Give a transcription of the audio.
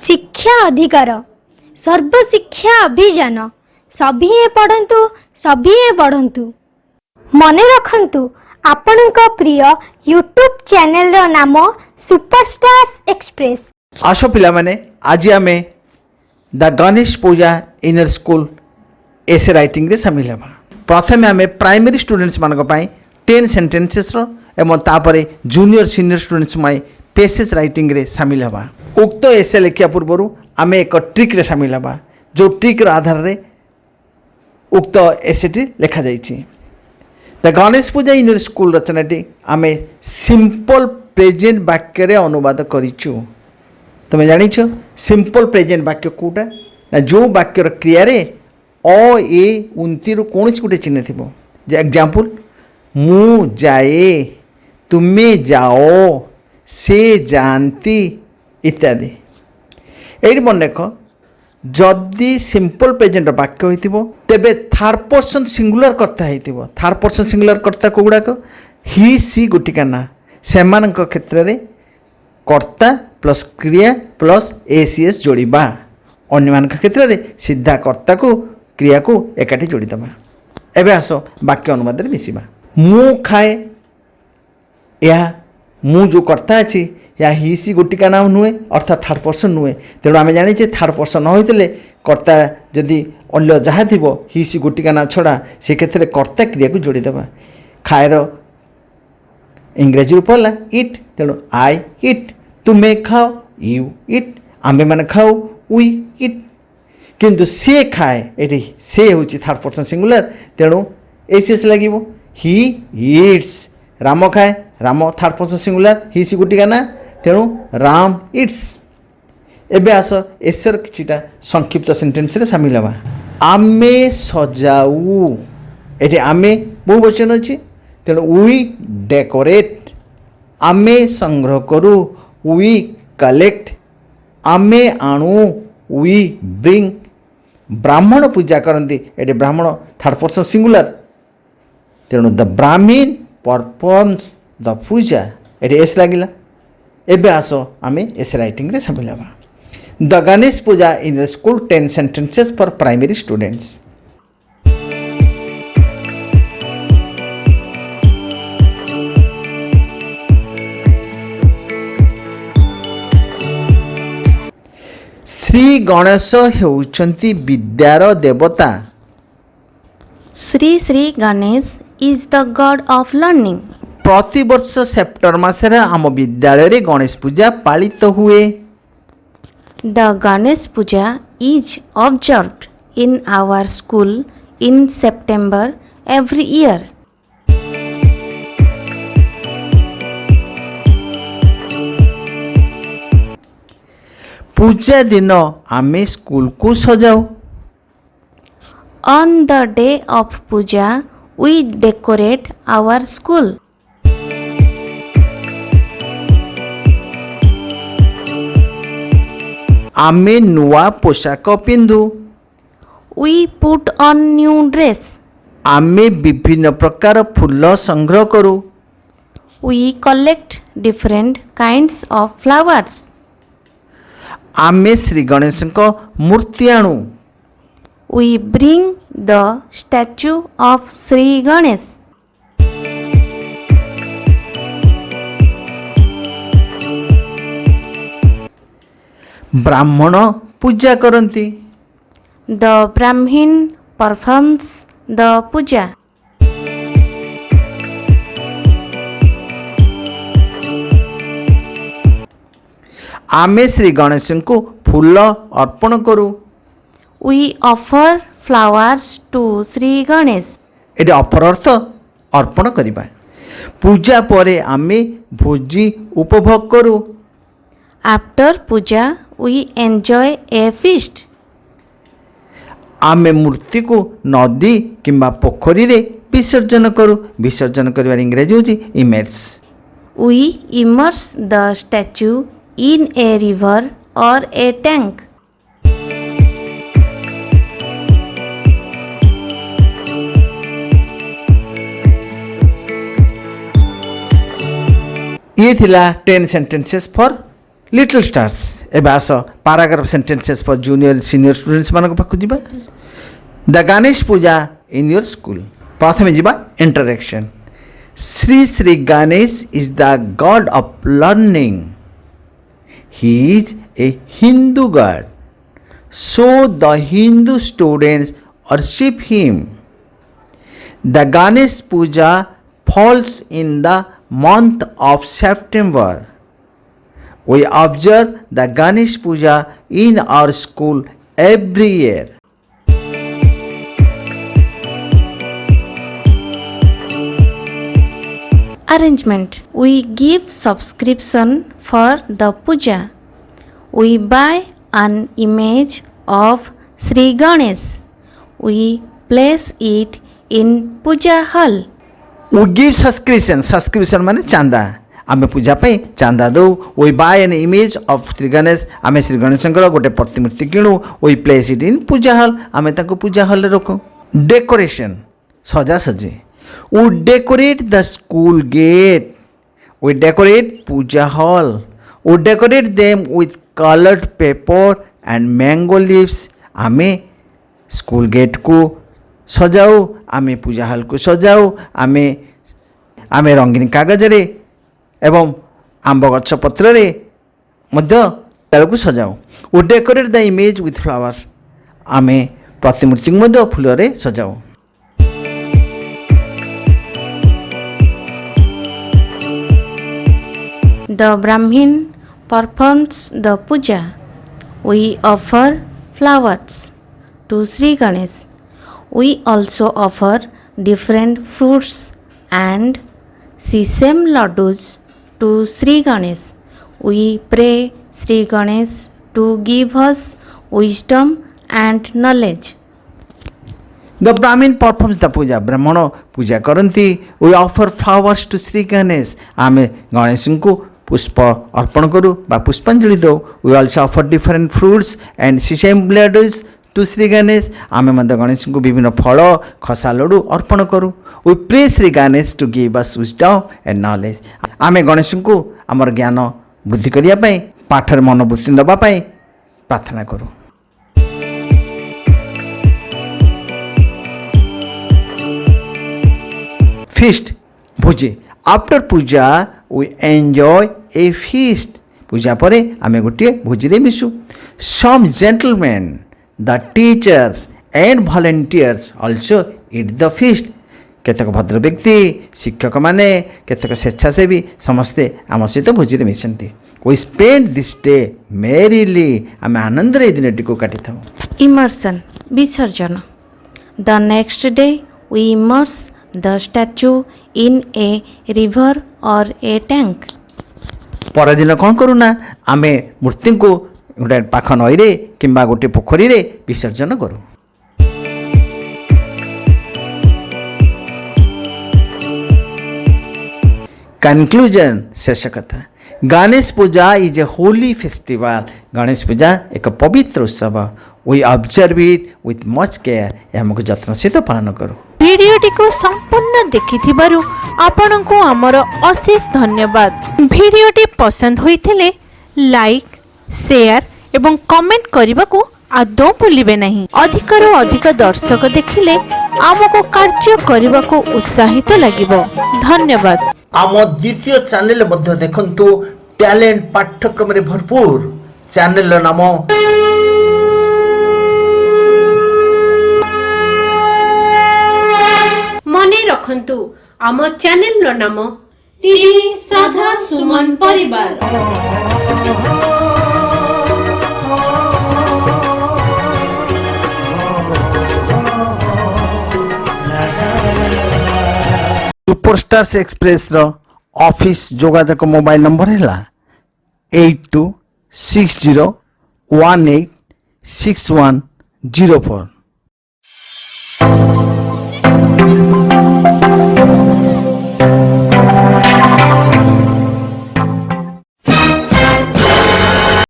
शिक्षा अधिकार सर्वशिक्षा अभियान सभी पढ़ंतु सभी पढ़ंतु। मने रखंतु आपणक प्रिय यूट्यूब चैनल रो नाम सुपरस्टार्स एक्सप्रेस। आशो पिला माने आज आमे the Ganesh Puja in our school essay writing रे शामिल हेबा। प्रथमे आमे प्राइमरी स्टूडेंट्स मानक पई 10 सेंटेंसेस रो एवं तापरे जूनियर सीनियर स्टूडेंट्स माई पेसेस राइटिंग रे शामिल हेबा। उक्त एसे लेखिया पूर्व आमे एक ट्रिक रे शामिल हेबा जो ट्रिक रो आधार रे उक्त एसेटी लेखा जाइछि। The Ganesh Puja in our school रचनाटी आमे सिंपल प्रेजेंट वाक्य रे अनुवाद करिछु। तुम जानिछ सिंपल प्रेजेंट वाक्य कोटा ना जो वाक्यर क्रिया रे अ ए उन्ती रु कोन गोटे चिन्ह थिबो। जे एग्जांपल मु जाए, तुमे जाओ, से जानती इत्यादि। एई मन देख जदि सिंपल प्रेजेंट वाक्य होइतिबो तेबे थर्ड पर्सन सिंगुलर कर्ता होइतिबो। थर्ड पर्सन सिंगुलर कर्ता को गुडाक ही सी गुटिका ना सेमानक क्षेत्र रे कर्ता प्लस क्रिया प्लस एसीएस जोड़िबा। अन्य मान क्षेत्र में सीधा कर्ता को क्रिया को एकाठी जोड़ीदबा। एबे आस वाक्य अनुवाद मिसिबा। मु खाए या मु जो कर्ता अच्छी या ही सी गोटिका नाम नुहे अर्थात थर्ड पर्सन नुहे। तेणु आम जाने थर्ड पर्सन न होते कर्ता जदि अन्य जहाँ थी ही सी गोटिका ना छड़ा से क्षेत्र में कर्ता क्रिया को जोड़ीदबा। खाएर इंग्रेजी रूप है इट, तेणु आई इट, तुमे खाओ यू इट, आमे मैंने खाओ वी इट। किंतु से खाए ये से हूँ थर्ड पर्सन सिंगुलर, तेणु एसीएस लगे ही इट्स। राम खाए, राम थर्ड पर्सन सिंगुलर, ही सी गोटिका ना, तेणु राम इट्स। एबे आस एसर किछिटा संक्षिप्त सेंटेंस रे शामिल हवा। आमे सजाऊ, ये आमे बहुवचन अच्छी, तेणु वी डेकोरेट। आमे संग्रह करू, वी कलेक्ट। आमे आणु, वी ब्रिंग। ब्राह्मण पूजा करती, ये ब्राह्मण थर्ड पर्सन सिंगुलर, तेणु द ब्राह्मीण परफॉर्म्स द पूजा, ये एस लगिला। एबे आस आमे एस राइटिंग रे शामिल हवा। The Ganesh Puja in the school 10 sentences for primary students. Shri Ganesh हेउचंती विद्यार देवता। Shri Shri Ganesh is the god of learning. प्रति वर्ष सेप्टेम्बर मासरे आम विद्यालय रे गणेश पूजा पालित हुए। The Ganesh Puja is observed in our school in September every year. पूजा दिन आमे स्कूल को सजाऊ। On the day of Puja we decorate our school. आमे नुआ पोशाक पिंधु। We put on new dress. आमे विभिन्न प्रकार फूल संग्रह करू। We collect different kinds of flowers. आमे श्री गणेश मूर्ति आणु। We bring the statue of Shri Ganesh. ब्राह्मण पूजा करती। द ब्राह्मण परफॉर्म्स द पूजा। आमे श्री गणेश को फूल अर्पण करू। We offer flowers to Shri Ganesh. ये ऑफर अर्थ अर्पण करिबा। पूजा परे आमे भोजी उपभोग करू। After puja we enjoy a feast. आमे मूर्ति को नदी किंबा पोखरी रे विसर्जन करू। विसर्जन करिवार इंग्रेजी होची immerse. We immerse the statue in a river or a tank. ये थिला 10 सेंटेंसेस फॉर लिटिल स्टार्स एबे आस paragraph sentences for junior senior students मानक पाखु जिबा the Ganesh Puja in your school प्रथम जिबा interaction Shri Shri Ganesh is the god of learning he is a Hindu god so the Hindu students worship him. The Ganesh Puja falls in the month of September. We observe the Ganesh Puja in our school every year. Arrangement. We give subscription for the puja. We buy an image of Sri Ganesh. We place it in puja hall. We give subscription. Subscription माने चांदा. आमे पूजा पे चांदा दो. We buy an image of Sri Ganesh. आमे श्री गणेशଙ୍କର गोटे प्रतिमूर्ति किणु. We place it in puja hall. आमे ताको पूजा hall रे रखो. Decoration. सजा सजी. We decorate the school gate. We decorate puja hall. We decorate them with colored paper and mango leaves. आमे स्कूल गेट को सजाऊ आमे पूजा हॉल को सजाऊ आमे रंगीन कागज रे एवं आंब गछ पत्र रे मध्य ताल को Sajao. We decorate the image with flowers. आमे प्रतिमूर्ति मध्य फूल रे Sajao. The Brahmin performs the puja. We offer flowers to Sri Ganesh. We also offer different fruits and sesame laddus to Sri Ganesh. We pray Sri Ganesh to give us wisdom and knowledge. The Brahmin performs the puja. ब्राह्मण पूजा करती. We offer flowers to Sri Ganesh. आमे गणेश को पुष्प अर्पण करूँ बा पुष्पांजलि दो. We also offer different fruits and sesame blades to Shri Ganesh. आमे मध्य गणेश को विभिन्न फल खसा लड्डू अर्पण करूँ. We pray Shri Ganesh to give us wisdom and knowledge. आमे गणेश को आमर ज्ञान वृद्धि करिया पई पाठर मनोवृत्ति दबा पई प्रार्थना करूँ. फीस्ट भोजी. After puja we enjoy a feast. Puja परे आमे गोटे भोजी रे मिसु. Some gentlemen, the teachers and volunteers also eat the feast. केतक भद्र व्यक्ति शिक्षक माने केतक स्वेच्छासेवी समस्ते आम सहित भोजी रे मिसंती. We spend this day merrily. आमे आनंद रे दिनटी को काटी थाउ. Immersion. विसर्जन. The next day we immerse the statue in a river or a tank. पर दिन कौन करूँ ना आमे मूर्ति को गोटे पाख नई रे किंबा गोटे पोखरी रे विसर्जन करूँ. कंक्लूजन शेष कथा. Ganesh Puja is a holy festival. Ganesh Puja एक पवित्र उत्सव. We observe it with much care. हमको जत्न सहित पालन करूँ. भिडियोटी को संपूर्ण देखिथिबारु आपनको आमर अशेष धन्यवाद. भिडियोटी पसंद होइथिले लाइक शेयर एवं कमेंट करने को आदौ भूलिबे नहीं. अधिकरू अधिक दर्शक देखिले आमको कार्य करने को उत्साहित लागिबो. धन्यवाद. आम द्वितीय चैनल मध्ये देखंतु टैलेंट पाठ्यक्रम रे भरपूर. चैनल नाम मने रखंतु आम चैनल रो नाम टीवी साधा सुमन परिवार. सुपरस्टार्स एक्सप्रेस रो ऑफिस जोगाजक मोबाइल नंबर है 8260186104.